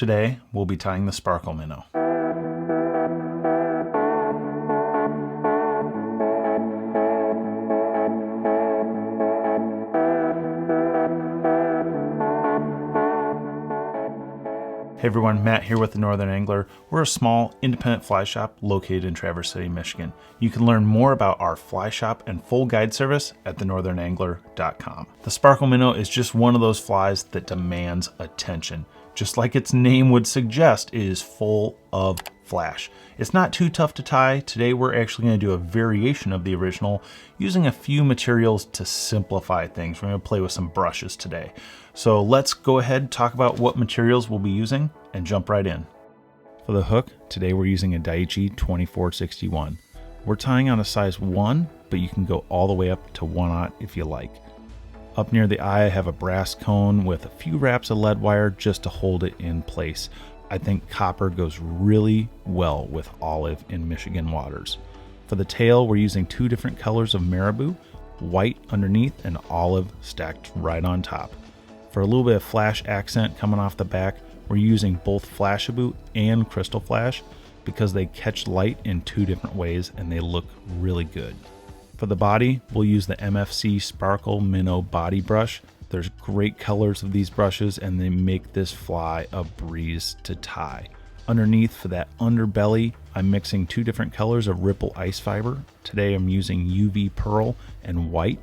Today, we'll be tying the sparkle minnow. Hey everyone, Matt here with the Northern Angler. We're a small, independent fly shop located in Traverse City, Michigan. You can learn more about our fly shop and full guide service at thenorthernangler.com. The sparkle minnow is just one of those flies that demands attention. Just like its name would suggest, it is full of flash. It's not too tough to tie. Today we're actually going to do a variation of the original using a few materials to simplify things. We're going to play with some brushes today. So let's go ahead and talk about what materials we'll be using and jump right in. For the hook, today we're using a Daiichi 2461. We're tying on a size 1, but you can go all the way up to 1/0 if you like. Up near the eye, I have a brass cone with a few wraps of lead wire just to hold it in place. I think copper goes really well with olive in Michigan waters. For the tail, we're using 2 different colors of marabou, white underneath and olive stacked right on top. For a little bit of flash accent coming off the back, we're using both Flashabou and Crystal Flash because they catch light in 2 different ways and they look really good. For the body, we'll use the MFC Sparkle Minnow Body Brush. There's great colors of these brushes and they make this fly a breeze to tie. Underneath, for that underbelly, I'm mixing 2 different colors of Ripple Ice Fiber. Today I'm using UV Pearl and white.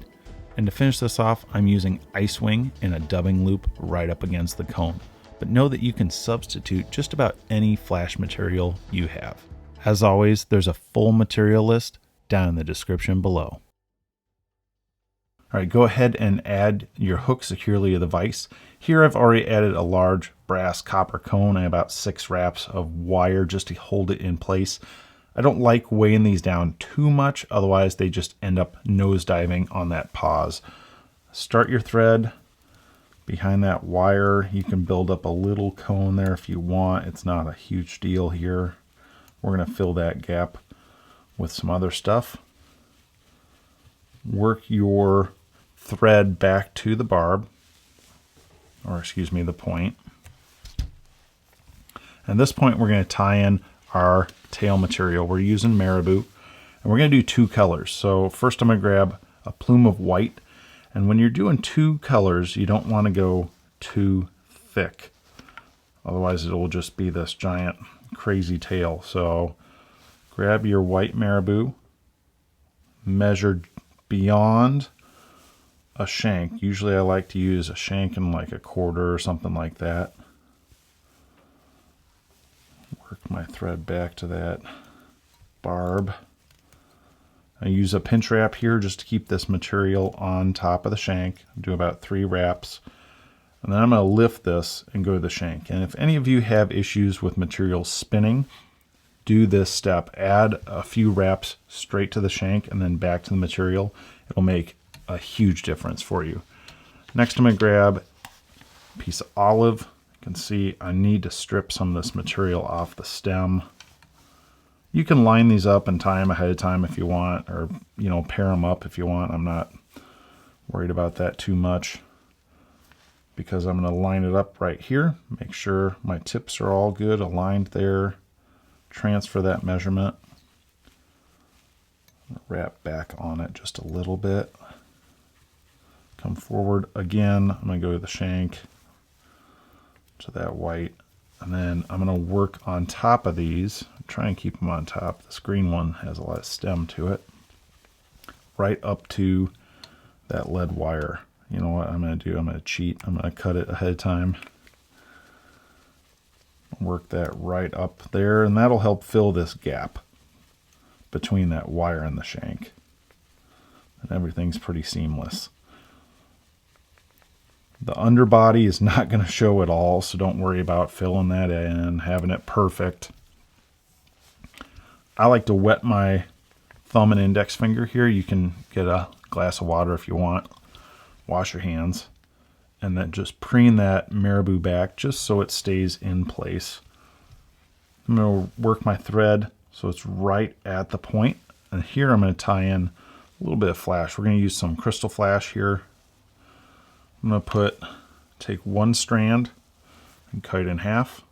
And to finish this off, I'm using Ice Wing in a dubbing loop right up against the cone. But know that you can substitute just about any flash material you have. As always, there's a full material list down in the description below. All right, go ahead and add your hook securely to the vise. Here I've already added a large brass copper cone and about 6 wraps of wire just to hold it in place. I don't like weighing these down too much, otherwise they just end up nosediving on that pause. Start your thread behind that wire. You can build up a little cone there if you want. It's not a huge deal here. We're going to fill that gap with some other stuff. Work your thread back to the barb, or excuse me, the point. At this point, we're going to tie in our tail material. We're using marabou, and we're going to do 2 colors. So first I'm going to grab a plume of white, and when you're doing 2 colors, you don't want to go too thick. Otherwise, it will just be this giant crazy tail. So grab your white marabou, measure beyond a shank. Usually I like to use a shank and like a 1/4 or something like that. Work my thread back to that barb. I use a pinch wrap here just to keep this material on top of the shank. Do about 3 wraps. And then I'm going to lift this and go to the shank. And if any of you have issues with material spinning, do this step. Add a few wraps straight to the shank and then back to the material. It'll make a huge difference for you. Next I'm going to grab a piece of olive. You can see I need to strip some of this material off the stem. You can line these up and tie them ahead of time if you want, or pair them up if you want. I'm not worried about that too much because I'm going to line it up right here. Make sure my tips are all good, aligned there. Transfer that measurement. Wrap back on it just a little bit. Come forward again. I'm going to go to the shank, to that white, and then I'm going to work on top of these. Try and keep them on top. This green one has a lot of stem to it. Right up to that lead wire. You know what I'm going to do? I'm going to cheat. I'm going to cut it ahead of time. Work that right up there, and that'll help fill this gap between that wire and the shank. And everything's pretty seamless. The underbody is not going to show at all, so don't worry about filling that in, having it perfect. I like to wet my thumb and index finger here. You can get a glass of water if you want. Wash your hands. And then just preen that marabou back just so it stays in place. I'm going to work my thread so it's right at the point. And here I'm going to tie in a little bit of flash. We're going to use some Crystal Flash here. I'm going to take 1 strand and cut it in half.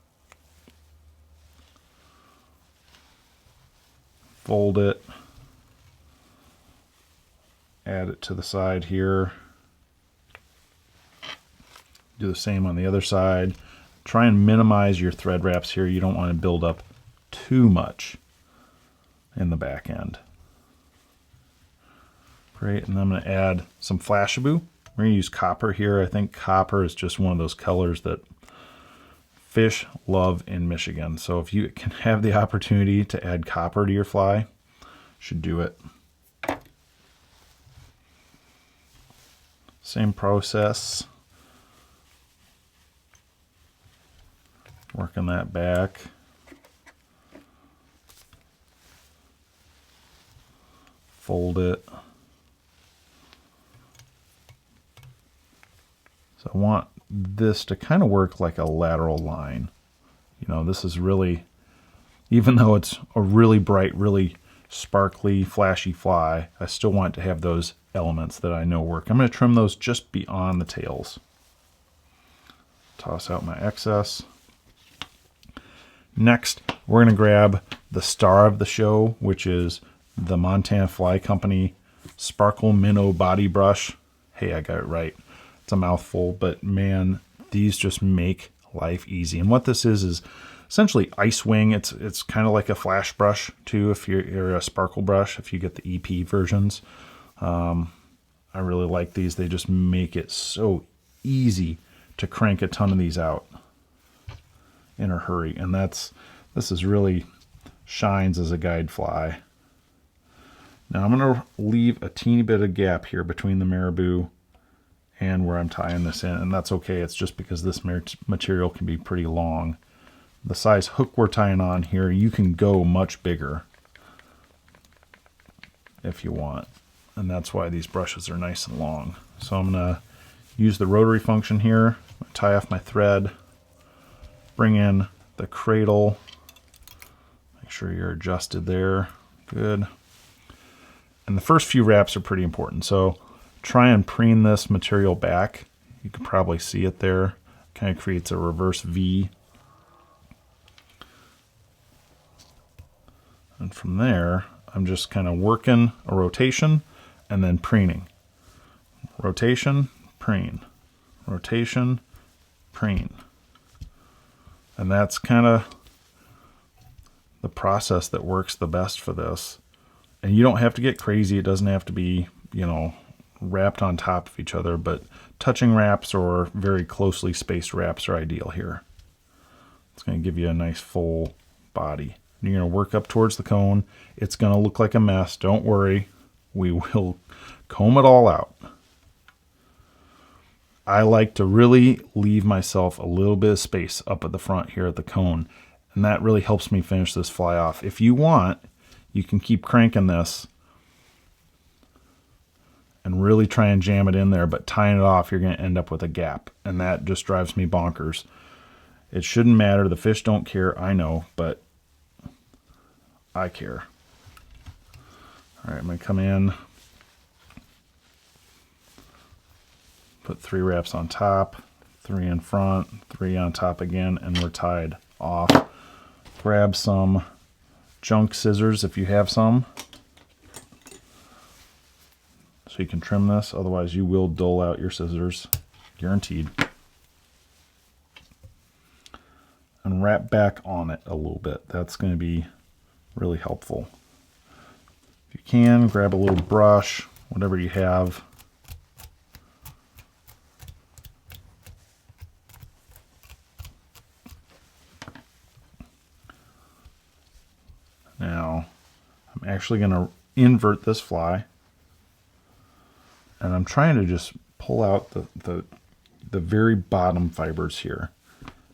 fold it, add it to the side here. Do the same on the other side. Try and minimize your thread wraps here. You don't want to build up too much in the back end. Great, and then I'm going to add some Flashabou. We're going to use copper here. I think copper is just one of those colors that fish love in Michigan. So if you can have the opportunity to add copper to your fly, you should do it. Same process. Working that back. Fold it. So I want this to kind of work like a lateral line. You know, this is really, even though it's a really bright, really sparkly, flashy fly, I still want to have those elements that I know work. I'm going to trim those just beyond the tails. Toss out my excess. Next, we're going to grab the star of the show, which is the Montana Fly Company Sparkle Minnow Body Brush. Hey, I got it right. It's a mouthful, but man, these just make life easy. And what this is essentially ice wing. It's kind of like a flash brush too, if you're a sparkle brush, if you get the EP versions. I really like these. They just make it so easy to crank a ton of these out in a hurry, and this is really shines as a guide fly. Now I'm going to leave a teeny bit of gap here between the marabou and where I'm tying this in, and that's okay. It's just because this material can be pretty long. The size hook we're tying on here, you can go much bigger if you want, and that's why these brushes are nice and long. So I'm going to use the rotary function here, tie off my thread, bring in the cradle, make sure you're adjusted there, good. And the first few wraps are pretty important, so try and preen this material back. You can probably see it there, kind of creates a reverse V. And from there, I'm just kind of working a rotation and then preening. Rotation, preen, rotation, preen. And that's kind of the process that works the best for this. And you don't have to get crazy. It doesn't have to be, you know, wrapped on top of each other, but touching wraps or very closely spaced wraps are ideal here. It's going to give you a nice full body. And you're going to work up towards the cone. It's going to look like a mess. Don't worry. We will comb it all out. I like to really leave myself a little bit of space up at the front here at the cone, and that really helps me finish this fly off. If you want, you can keep cranking this and really try and jam it in there, but tying it off, you're going to end up with a gap, and that just drives me bonkers. It shouldn't matter. The fish don't care, I know, but I care. All right, I'm going to come in, put 3 wraps on top, 3 in front, 3 on top again, and we're tied off. Grab some junk scissors if you have some, so you can trim this, otherwise you will dull out your scissors, guaranteed. And wrap back on it a little bit. That's going to be really helpful. If you can, grab a little brush, whatever you have. Now, I'm actually going to invert this fly, and I'm trying to just pull out the very bottom fibers here.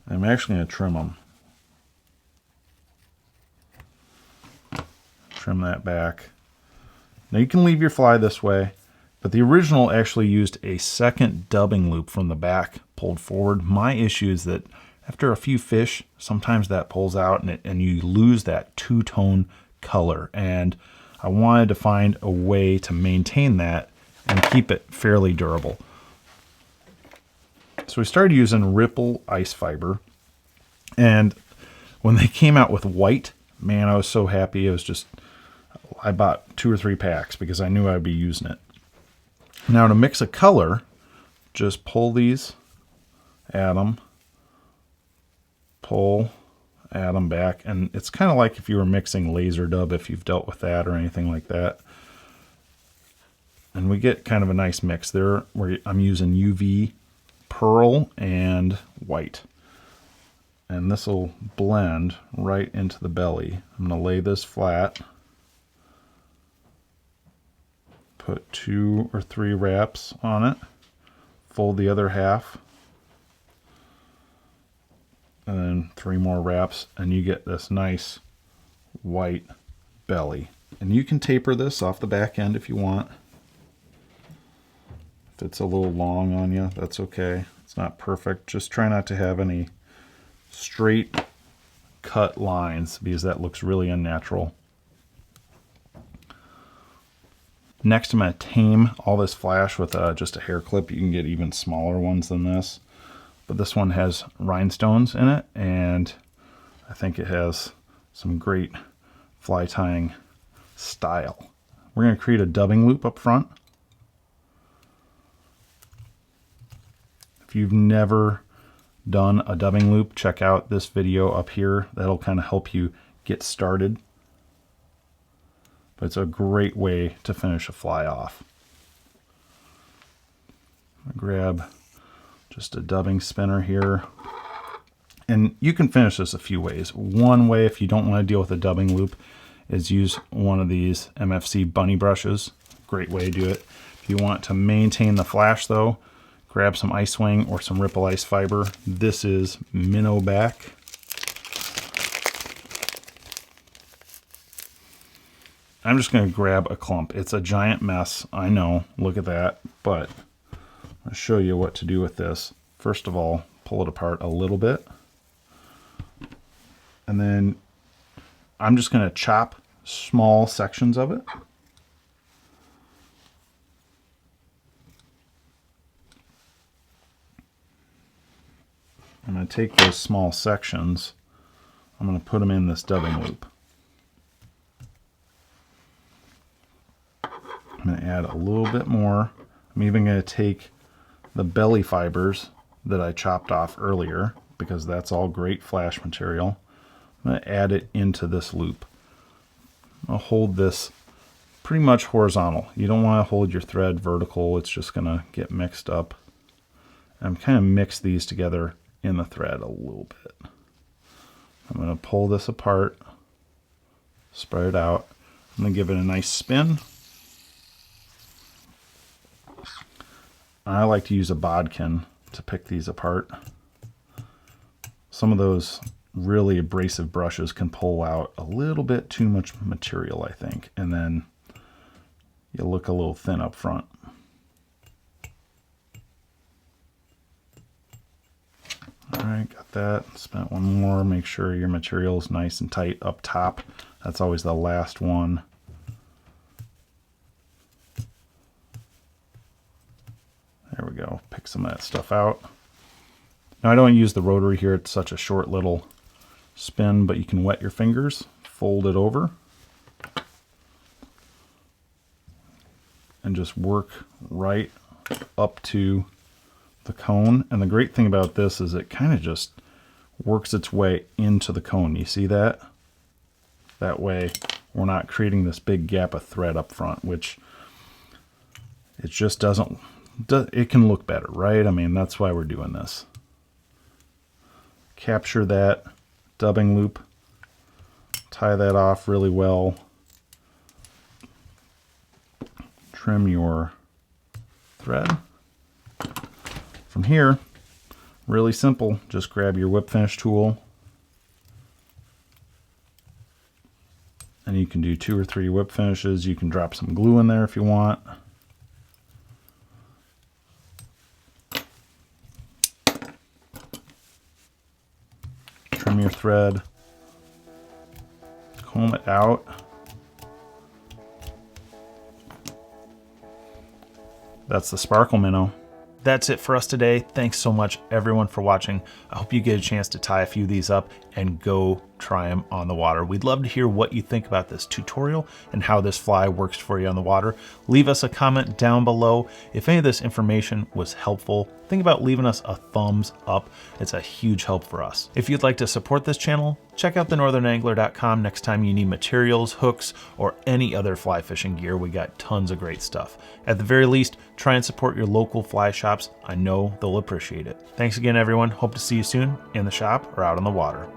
I'm actually going to trim them. Trim that back. Now you can leave your fly this way, but the original actually used a second dubbing loop from the back pulled forward. My issue is that after a few fish, sometimes that pulls out and you lose that two-tone color. And I wanted to find a way to maintain that and keep it fairly durable. So we started using Ripple ice fiber. And when they came out with white, man, I was so happy. It was just, I bought 2 or 3 packs because I knew I'd be using it. Now to mix a color, just pull these, add them, pull, add them back, and it's kind of like if you were mixing laser dub, if you've dealt with that or anything like that. And we get kind of a nice mix there where I'm using UV, pearl, and white. And this will blend right into the belly. I'm going to lay this flat, put 2 or 3 wraps on it, fold the other half, and then 3 more wraps, and you get this nice white belly. And you can taper this off the back end if you want. If it's a little long on you, that's okay. It's not perfect. Just try not to have any straight cut lines because that looks really unnatural. Next, I'm going to tame all this flash with just a hair clip. You can get even smaller ones than this. But this one has rhinestones in it, and I think it has some great fly tying style. We're going to create a dubbing loop up front. If you've never done a dubbing loop, check out this video up here. That'll kind of help you get started. But it's a great way to finish a fly off. Grab just a dubbing spinner here. And you can finish this a few ways. One way, if you don't want to deal with a dubbing loop, is use one of these MFC bunny brushes. Great way to do it. If you want to maintain the flash though, grab some ice wing or some ripple ice fiber. This is Minnow back. I'm just going to grab a clump. It's a giant mess, I know, look at that, but I'll show you what to do with this. First of all, pull it apart a little bit. And then I'm just going to chop small sections of it. I'm going to take those small sections, I'm going to put them in this dubbing loop. I'm going to add a little bit more. I'm even going to take the belly fibers that I chopped off earlier, because that's all great flash material. I'm going to add it into this loop. I'll hold this pretty much horizontal. You don't want to hold your thread vertical, it's just going to get mixed up. I'm kind of mix these together in the thread a little bit. I'm going to pull this apart, spread it out. I'm going to give it a nice spin. I like to use a bodkin to pick these apart. Some of those really abrasive brushes can pull out a little bit too much material, I think, and then you look a little thin up front. All right, got that. Spent one more. Make sure your material is nice and tight up top. That's always the last one. There we go. Pick some of that stuff out. Now I don't use the rotary here. It's such a short little spin, but you can wet your fingers, fold it over, and just work right up to the cone. And the great thing about this is it kind of just works its way into the cone. You see that? That way we're not creating this big gap of thread up front, which it just doesn't, it can look better, right? I mean, that's why we're doing this. Capture that dubbing loop, tie that off really well, trim your thread. From here, really simple, just grab your whip finish tool, and you can do 2 or 3 whip finishes. You can drop some glue in there if you want. Trim your thread, comb it out. That's the sparkle minnow. That's it for us today. Thanks so much everyone for watching. I hope you get a chance to tie a few of these up. and go try them on the water. We'd love to hear what you think about this tutorial and how this fly works for you on the water. Leave us a comment down below. If any of this information was helpful, think about leaving us a thumbs up. It's a huge help for us. If you'd like to support this channel, check out thenorthernangler.com next time you need materials, hooks, or any other fly fishing gear. We got tons of great stuff. At the very least, try and support your local fly shops. I know they'll appreciate it. Thanks again, everyone. Hope to see you soon in the shop or out on the water.